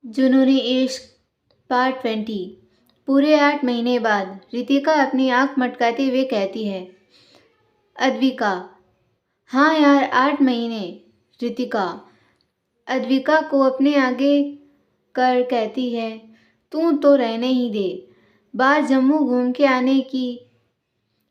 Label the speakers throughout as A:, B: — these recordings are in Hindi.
A: जुनूनी इश्क पार्ट 20। पूरे 8 महीने बाद रितिका अपनी आंख मटकाते हुए कहती है। अद्विका, हाँ यार 8 महीने। रितिका अद्विका को अपने आगे कर कहती है, तू तो रहने ही दे, बाहर जम्मू घूम के आने की।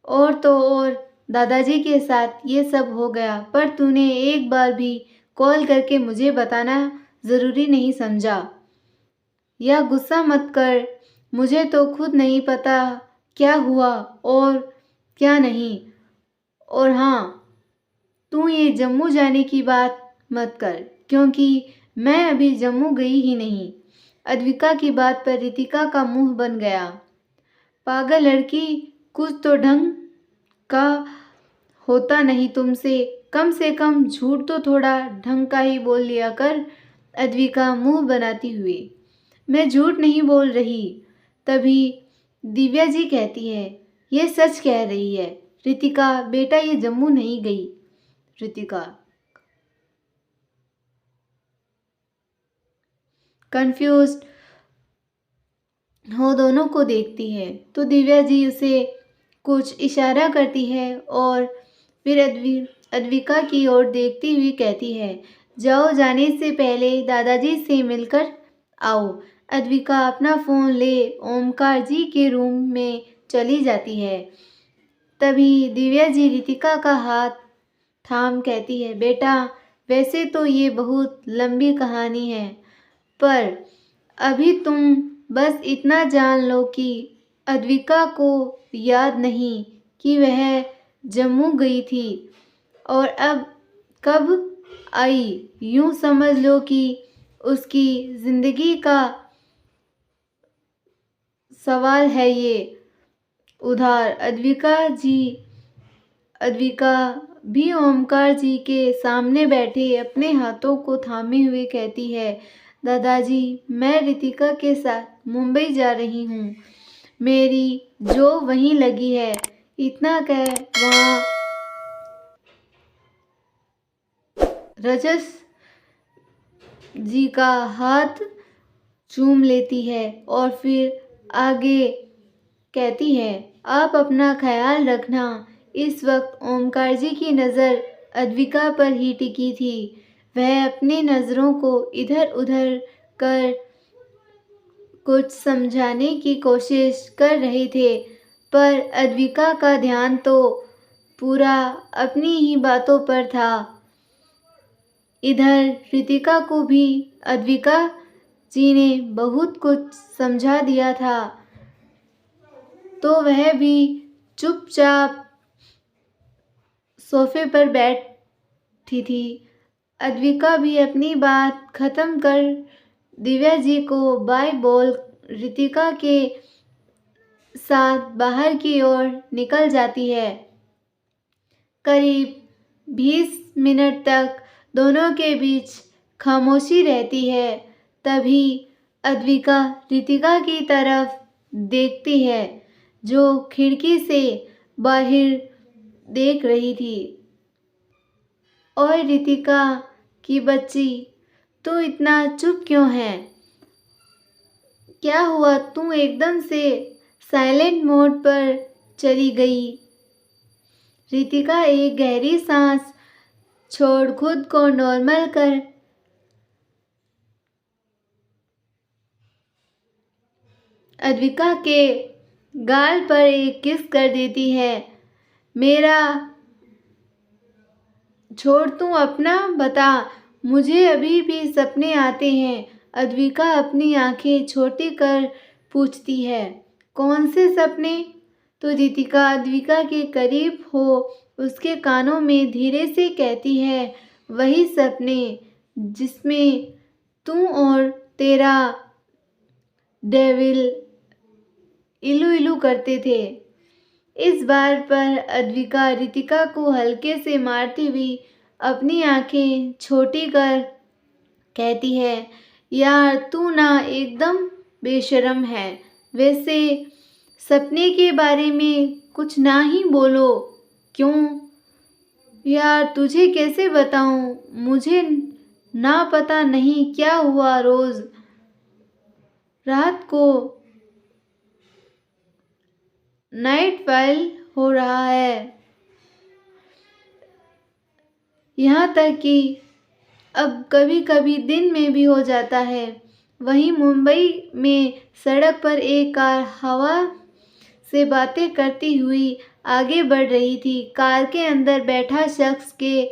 A: और तो और दादाजी के साथ ये सब हो गया, पर तूने एक बार भी कॉल करके मुझे बताना ज़रूरी नहीं समझा। या गुस्सा मत कर, मुझे तो खुद नहीं पता क्या हुआ और क्या नहीं। और हाँ, तू ये जम्मू जाने की बात मत कर, क्योंकि मैं अभी जम्मू गई ही नहीं। अद्विका की बात पर रितिका का मुंह बन गया। पागल लड़की, कुछ तो ढंग का होता नहीं तुमसे, कम से कम झूठ तो थोड़ा ढंग का ही बोल लिया कर। अद्विका मुंह बनाती हुई, मैं झूठ नहीं बोल रही। तभी दिव्या जी कहती है, ये सच कह रही है। रितिका, बेटा ये जम्मू नहीं गई। रितिका कंफ्यूज्ड हो दोनों को देखती है तो दिव्या जी उसे कुछ इशारा करती है और फिर अद्विका की ओर देखती हुई कहती है, जाओ, जाने से पहले दादाजी से मिलकर आओ। अद्विका अपना फ़ोन ले ओमकार जी के रूम में चली जाती है। तभी दिव्या जी रितिका का हाथ थाम कहती है, बेटा वैसे तो ये बहुत लंबी कहानी है, पर अभी तुम बस इतना जान लो कि अद्विका को याद नहीं कि वह जम्मू गई थी और अब कब आई। यूं समझ लो कि उसकी ज़िंदगी का सवाल है ये। उधार अद्विका भी ओमकार जी के सामने बैठे अपने हाथों को थामे हुए कहती है, दादाजी मैं रितिका के साथ मुंबई जा रही हूँ। मेरी जो वहीं लगी है। इतना कह वहाँ रजस जी का हाथ चूम लेती है और फिर आगे कहती है, आप अपना ख्याल रखना। इस वक्त ओमकार जी की नज़र अद्विका पर ही टिकी थी। वह अपनी नज़रों को इधर उधर कर कुछ समझाने की कोशिश कर रहे थे, पर अद्विका का ध्यान तो पूरा अपनी ही बातों पर था। इधर रितिका को भी अद्विका जी ने बहुत कुछ समझा दिया था, तो वह भी चुपचाप सोफे पर बैठी थी। अद्विका भी अपनी बात खत्म कर दिव्या जी को बाय बोल रितिका के साथ बाहर की ओर निकल जाती है। करीब 20 मिनट तक दोनों के बीच खामोशी रहती है। तभी अद्विका रितिका की तरफ देखती है, जो खिड़की से बाहर देख रही थी। और रितिका की बच्ची, तू इतना चुप क्यों है? क्या हुआ, तू एकदम से साइलेंट मोड पर चली गई? रितिका एक गहरी सांस छोड़ खुद को नॉर्मल कर अद्विका के गाल पर एक किस कर देती है। मेरा छोड़, तू अपना बता, मुझे अभी भी सपने आते हैं। अद्विका अपनी आंखें छोटी कर पूछती है, कौन से सपने? तो रितिका अद्विका के करीब हो उसके कानों में धीरे से कहती है, वही सपने जिसमें तू और तेरा डेविल इलू इलू करते थे। इस बार पर अद्विका रितिका को हल्के से मारती हुई अपनी आंखें छोटी कर कहती है, यार तू ना एकदम बेशर्म है। वैसे सपने के बारे में कुछ ना ही बोलो। क्यों यार, तुझे कैसे बताऊं? मुझे ना पता नहीं क्या हुआ रोज़। रात को नाइटफॉल हो रहा है, यहाँ तक कि अब कभी कभी दिन में भी हो जाता है। वहीं मुंबई में सड़क पर एक कार हवा से बातें करती हुई आगे बढ़ रही थी। कार के अंदर बैठा शख्स के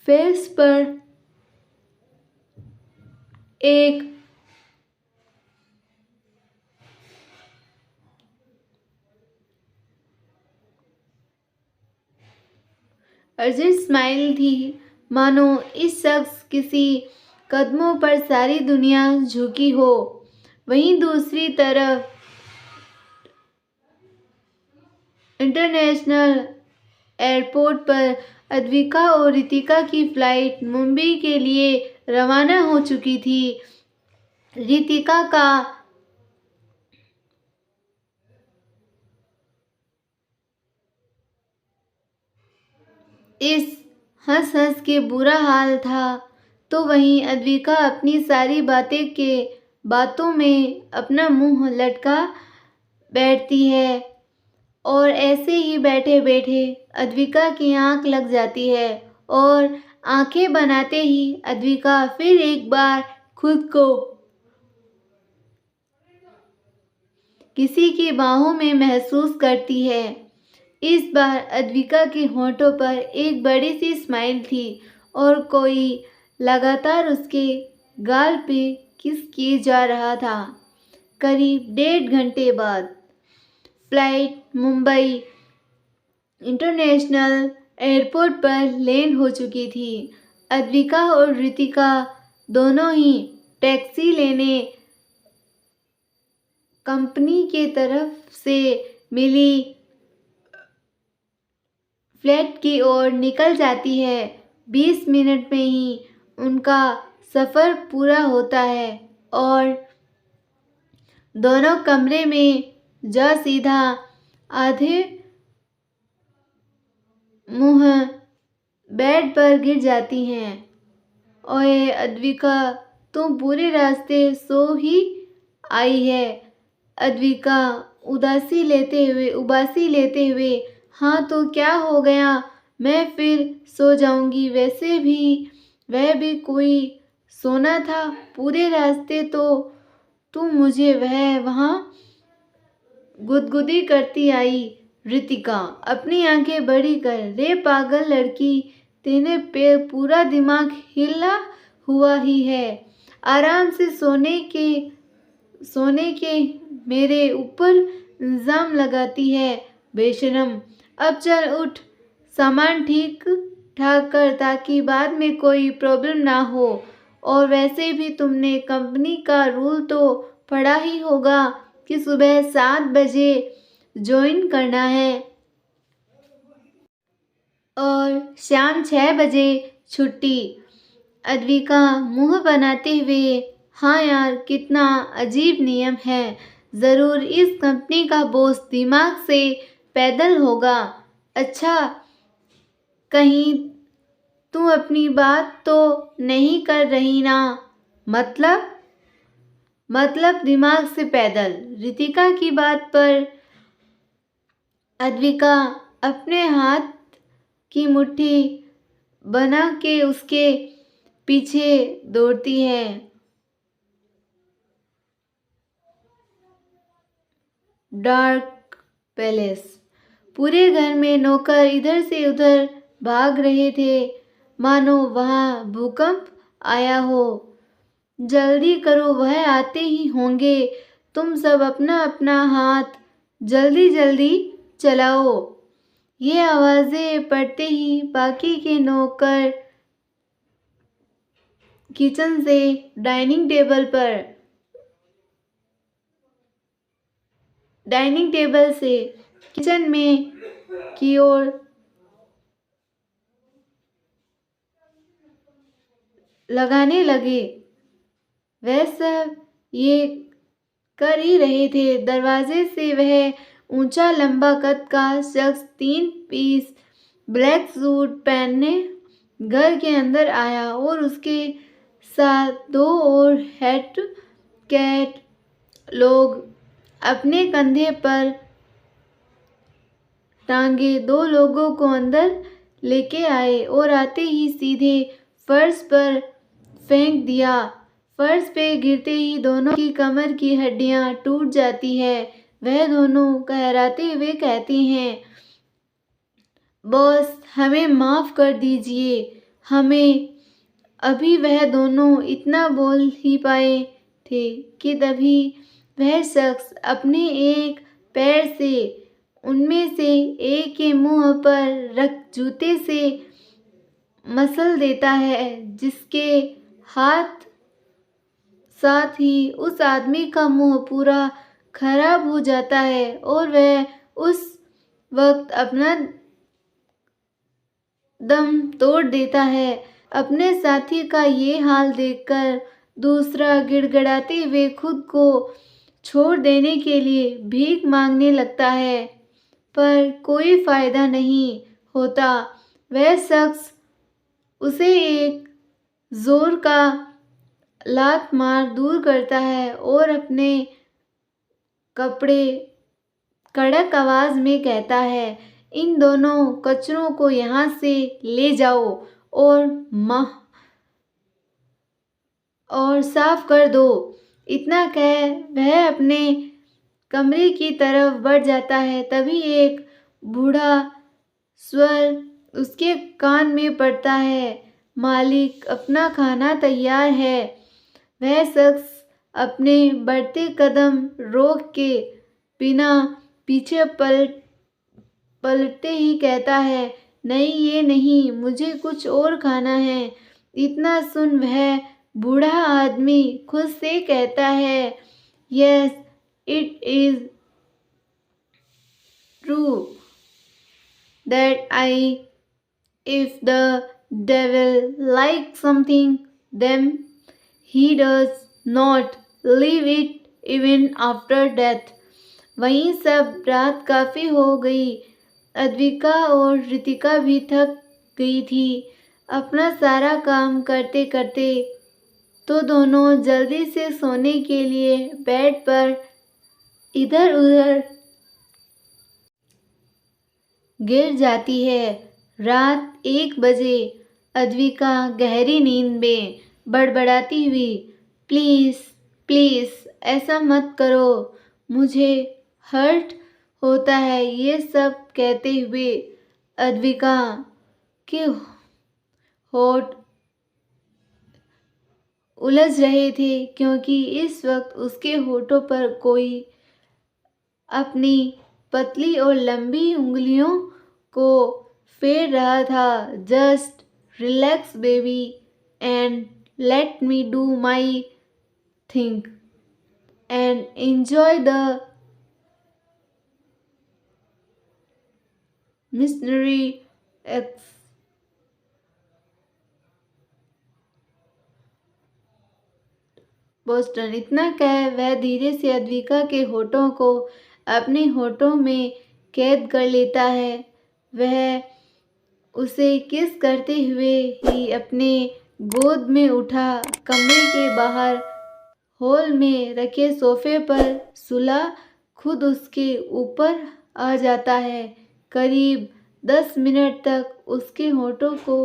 A: फेस पर एक अर्जेंट स्माइल थी, मानो इस शख्स किसी कदमों पर सारी दुनिया झुकी हो। वहीं दूसरी तरफ इंटरनेशनल एयरपोर्ट पर अद्विका और रितिका की फ्लाइट मुंबई के लिए रवाना हो चुकी थी। रितिका का इस हंस हंस के बुरा हाल था, तो वहीं अद्विका अपनी सारी बातों में अपना मुंह लटका बैठती है और ऐसे ही बैठे बैठे अद्विका की आंख लग जाती है और आंखें बनाते ही अद्विका फिर एक बार खुद को किसी की बाहों में महसूस करती है। इस बार अद्विका के होठों पर एक बड़ी सी स्माइल थी और कोई लगातार उसके गाल पे किस किए जा रहा था। करीब 1.5 घंटे बाद फ्लाइट मुंबई इंटरनेशनल एयरपोर्ट पर लैंड हो चुकी थी। अद्विका और रितिका दोनों ही टैक्सी लेने कंपनी के तरफ से मिली फ्लैट की ओर निकल जाती है। 20 मिनट में ही उनका सफ़र पूरा होता है और दोनों कमरे में जा सीधा आधे मुंह बेड पर गिर जाती हैं। ओए अद्विका, तुम पूरे रास्ते सो ही आई है। अद्विका उबासी लेते हुए, हाँ तो क्या हो गया, मैं फिर सो जाऊंगी। वैसे भी वह भी कोई सोना था। पूरे रास्ते तो तुम मुझे वहाँ गुदगुदी करती आई। रितिका अपनी आंखें बड़ी कर, रे पागल लड़की, तेने पूरा दिमाग हिला हुआ ही है। आराम से सोने के मेरे ऊपर इल्ज़ाम लगाती है, बेशरम। अब चल उठ, सामान ठीक ठाक कर ताकि बाद में कोई प्रॉब्लम ना हो। और वैसे भी तुमने कंपनी का रूल तो पढ़ा ही होगा कि सुबह 7 बजे ज्वाइन करना है और शाम 6 बजे छुट्टी। अद्विका मुंह बनाते हुए, हाँ यार, कितना अजीब नियम है। ज़रूर इस कंपनी का बॉस दिमाग से पैदल होगा। अच्छा, कहीं तू अपनी बात तो नहीं कर रही ना? मतलब दिमाग से पैदल। रितिका की बात पर अद्विका अपने हाथ की मुट्ठी बना के उसके पीछे दौड़ती है। Dark palace. पूरे घर में नौकर इधर से उधर भाग रहे थे, मानो वहां भूकंप आया हो। जल्दी करो, वह आते ही होंगे। तुम सब अपना अपना हाथ जल्दी जल्दी चलाओ। ये आवाज़ें पड़ते ही बाकी के नौकर किचन से डाइनिंग टेबल से किचन में की ओर लगाने लगे। वह सब ये कर ही रहे थे। दरवाजे से वह ऊंचा लंबा कद का शख्स 3 पीस ब्लैक सूट पहने घर के अंदर आया और उसके साथ 2 और हैट कैट लोग अपने कंधे पर टांगे 2 लोगों को अंदर लेके आए और आते ही सीधे फर्श पर फेंक दिया। फर्श पे गिरते ही दोनों की कमर की हड्डियां टूट जाती है। वह दोनों कहराते हुए कहते हैं, बॉस हमें माफ़ कर दीजिए। हमें अभी वह दोनों इतना बोल ही पाए थे कि तभी वह शख्स अपने एक पैर से उनमें से एक के मुंह पर रख जूते से मसल देता है, जिसके हाथ साथ ही उस आदमी का मुंह पूरा खराब हो जाता है और वह उस वक्त अपना दम तोड़ देता है। अपने साथी का ये हाल देखकर दूसरा गिड़गिड़ाते हुए खुद को छोड़ देने के लिए भीख मांगने लगता है, पर कोई फायदा नहीं होता। वह शख्स उसे एक जोर का लात मार दूर करता है और अपने कपड़े कड़क आवाज में कहता है, इन दोनों कचरों को यहाँ से ले जाओ और साफ कर दो। इतना कह वह अपने कमरे की तरफ बढ़ जाता है। तभी एक बूढ़ा स्वर उसके कान में पड़ता है, मालिक अपना खाना तैयार है। वह शख्स अपने बढ़ते कदम रोक के बिना पीछे पलटते ही कहता है, नहीं ये नहीं, मुझे कुछ और खाना है। इतना सुन वह बूढ़ा आदमी खुद से कहता है, yes it is true that I if the devil like something them he does not leave it even after death. वहीं सब रात काफ़ी हो गई। अद्विका और रितिका भी थक गई थी अपना सारा काम करते करते, तो दोनों जल्दी से सोने के लिए बेड पर इधर उधर गिर जाती है। रात 1 बजे अद्विका गहरी नींद में बड़बड़ाती हुई, प्लीज़ प्लीज़ ऐसा मत करो, मुझे हर्ट होता है, ये सब कहते हुए अद्विका के होठ उलझ रहे थे, क्योंकि इस वक्त उसके होठों पर कोई अपनी पतली और लंबी उंगलियों को फेर रहा था। Just relax baby and let me do my thing and enjoy the missionary x. Boston. इतना कह वह धीरे से अद्विका के होठों को अपने होठों में कैद कर लेता है। वह उसे किस करते हुए ही अपने गोद में उठा कमरे के बाहर हॉल में रखे सोफे पर सुला खुद उसके ऊपर आ जाता है। करीब 10 मिनट तक उसके होठों को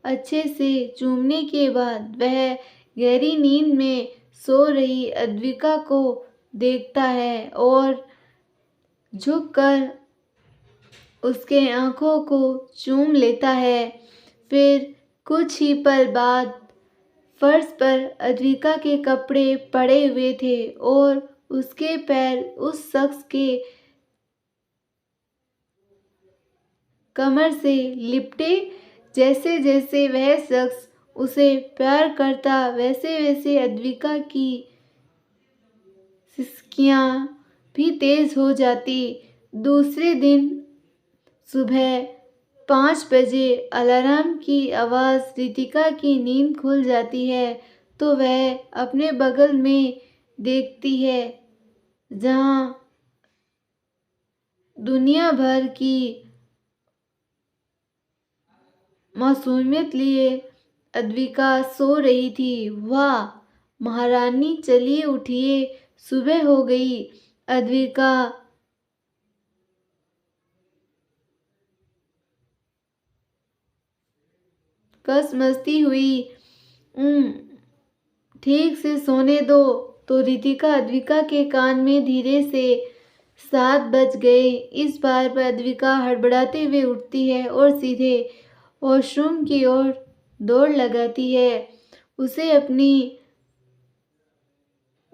A: अच्छे से चूमने के बाद वह गहरी नींद में सो रही अद्विका को देखता है और झुककर उसके आँखों को चूम लेता है। फिर कुछ ही पल बाद फर्श पर अद्विका के कपड़े पड़े हुए थे और उसके पैर उस शख्स के कमर से लिपटे। जैसे जैसे वह शख्स उसे प्यार करता, वैसे वैसे अद्विका की सिसकियाँ भी तेज हो जाती। दूसरे दिन सुबह 5 बजे अलार्म की आवाज़ रितिका की नींद खुल जाती है, तो वह अपने बगल में देखती है, जहाँ दुनिया भर की मासूमियत लिए अद्विका सो रही थी। वाह महारानी, चलिए उठिए, सुबह हो गई। अद्विका कस मस्ती हुई। ठीक से सोने दो। तो रितिका अद्विका के कान में धीरे से 7 बज गए। इस बार पर अद्विका हड़बड़ाते हुए उठती है और सीधे वॉशरूम की ओर दौड़ लगाती है। उसे अपनी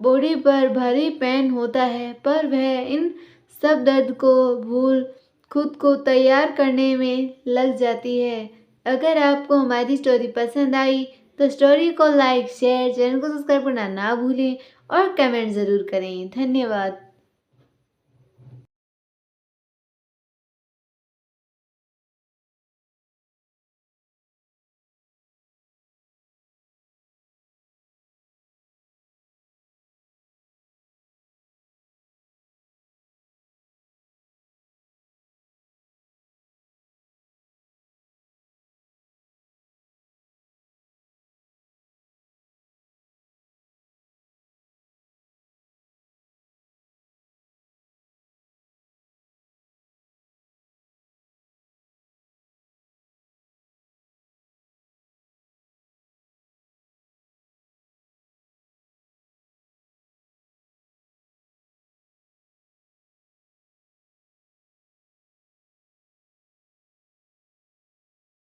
A: बॉडी पर भारी पेन होता है, पर वह इन सब दर्द को भूल खुद को तैयार करने में लग जाती है। अगर आपको हमारी स्टोरी पसंद आई तो स्टोरी को लाइक, शेयर, चैनल को सब्सक्राइब करना ना भूलें और कमेंट ज़रूर करें। धन्यवाद।